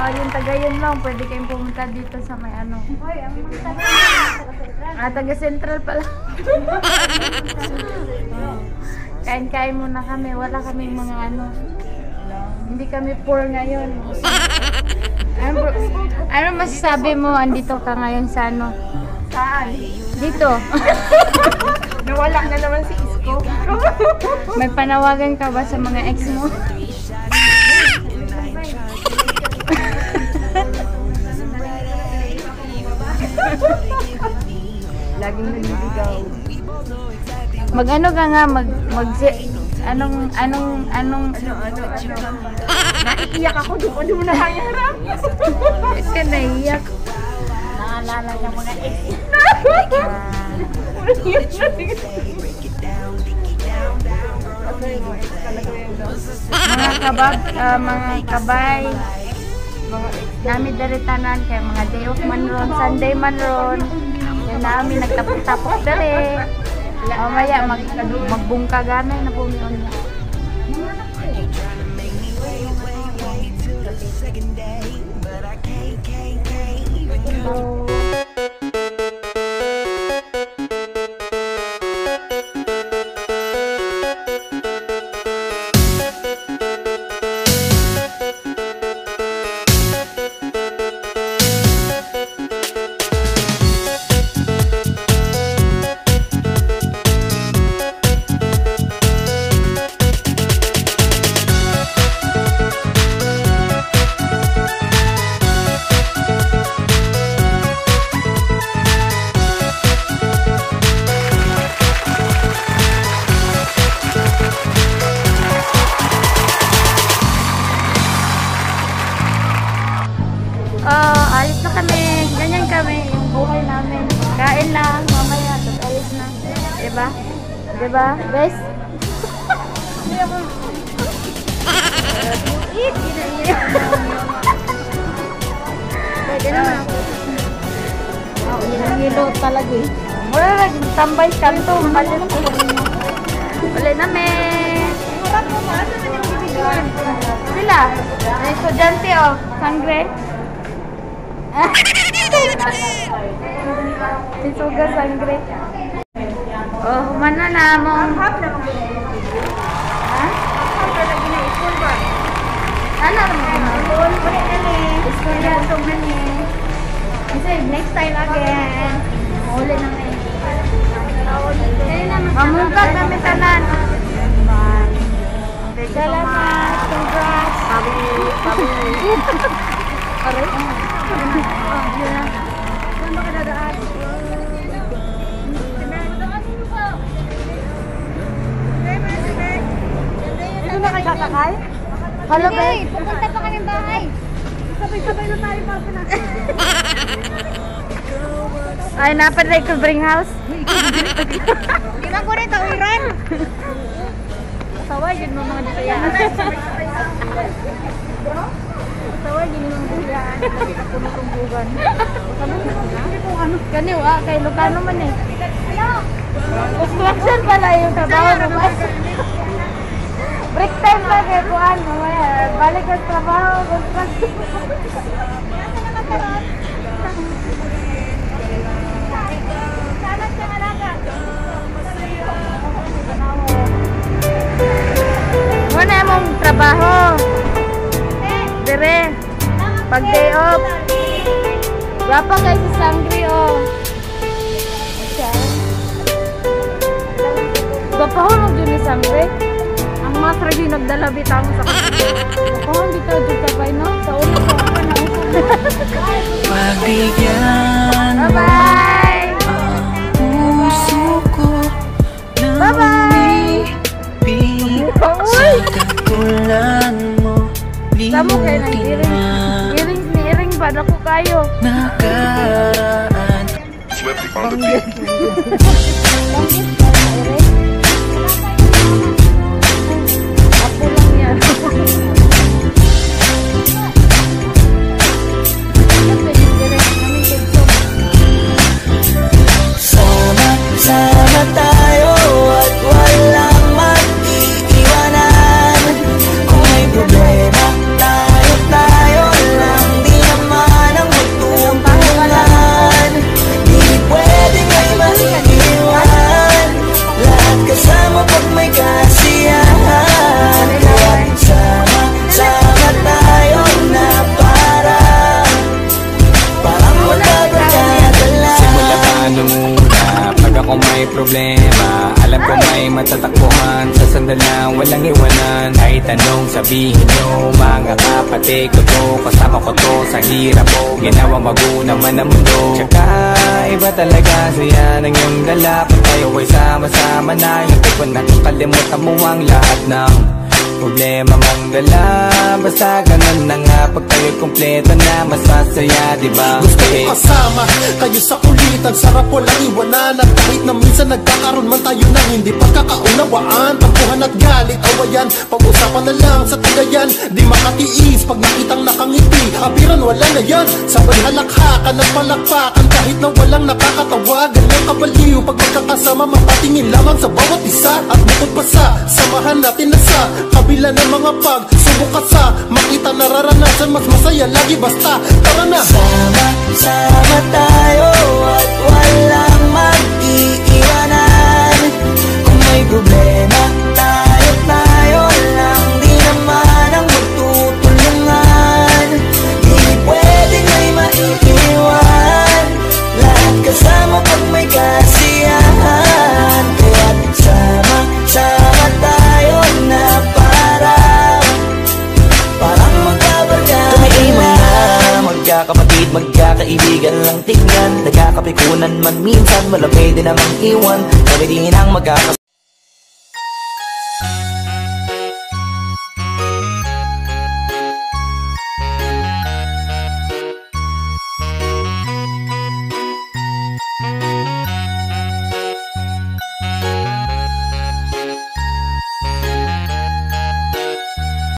Yung Tagayan lang, pwede kayong pumunta dito sa may ano. Taga Central pala. Kain-kain muna kami, wala kaming mga ano. Hindi kami poor ngayon. Ano masasabi mo, andito ka ngayon sa ano? Saan? Dito. Nawala na naman si Isko. May panawagan ka ba sa mga ex mo? Laging naliligaw. Mag-ano ka nga, anong Naiiyak ako doon. Ano mo na kaya harap? Kasi naiiyak. Naalala niya mga ex. Mga kabay, namin daritanan kay mga day off man ron, Sunday man ron. Yan namin nagtapok-tapok dali. Mamaya magbungkaganay na bumiyon niya. Alis na kami. Ganyan kami. Yung buhay namin. Kain lang. Mamaya. Tapos alis na. Diba? Diba? Best? Hindi ako. Eat! Pwede naman ako. Hinahilo talaga eh. Wala lang. Tambay kanto. Wala namin. Harap mo ba? Ano naman yung bibigyan? Sila. May estudyante oh. Sangre. Isuga sangre. Oh, mana na mo? Hap na lang. Ha? Hap na lagi na school ba? Ano mo? School ba ni? School na to mani. Kasi next time again. Uli na may. Mamungkag kami tanan. Salamat. Congrats. Sabi. Aray. Saan ba ka dadaan? Ito na kayo kakakay? Hello, Hey, babe. pupunta pa kami bahay. Sabay-sabay na tayo para pinag- Ay, napaday ko bring house. Di ba ko rin tawiran? Saway, yun mo mga dito yan. Saway, yun mo mga dito yan. Puno-tumbugan. Kaniw, kay Lucano man eh. Construction pala yung trabaho naman. Break time pa kay Kuan. Mamaya, balik ang trabaho. Construction. Muna mong trabaho. Dire. Pag day off. Wapa kayo sa Sangre oh. Gapahon mo dyan ni Sangre. Ang mas ragi nagdala bitang sa kapatid. Gapahon dito dyan kapay no? Sa una ko ako na Pagbigyan mo bye-bye! ang puso ko ng Bye-bye! umibig sa katulad mo. Samo kayo ng Limutin earrings. na Earrings ni earring ba? Naku kayo. nakaraan. Swifty on the beat. Apo lang yan. Sama-sama tayo at wala ay matatakbuhan sa sandalang walang iwanan. Kahit anong sabihin nyo mga kapatid ko to, kasama ko to sa hirap ko, ginawang bago naman ang mundo. Tsaka iba talaga saya ng iyong dala, kung tayo ay sama-sama na. Yung tipon na kalimutan mo ang lahat ng problema mong dala. Basta ganun na nga, pag tayo kompleto na, mas masaya, diba? Gusto ko kasama kayo sa kulitan, sarap walang iwanan. At kahit na minsan nagkakaroon man tayo ng hindi pagkakaunawaan, tampuhan at galit, awayan, pag-usapan na lang sa tagayan. Di makatiis pag nakitang nakangiti, abiran wala na yan. Sabay halakhakan at palakpakan kahit na walang nakakatawa. Ganyang kabaliw pag magkakasama, mapatingin lamang sa bawat isa. At bukod pa sa samahan natin na sa kabila ng mga pagsubok at sa makita nararanasan, mas masaya lagi basta tara na. Sama-sama tayo at walang mag-iiwanan. Kung may problema, tayo lang di naman ang magtutulungan. Di pwedeng may maiiwan, lahat kasama pag may kasiyahan. Kaya't sama-sama tayo na parang magkabarkada. Tumiiman na magkakapatid, magkakaibigan lang tingnan. Nagkakapikunan man minsan, malapit din namang iwan. Kami din ang magkakasama.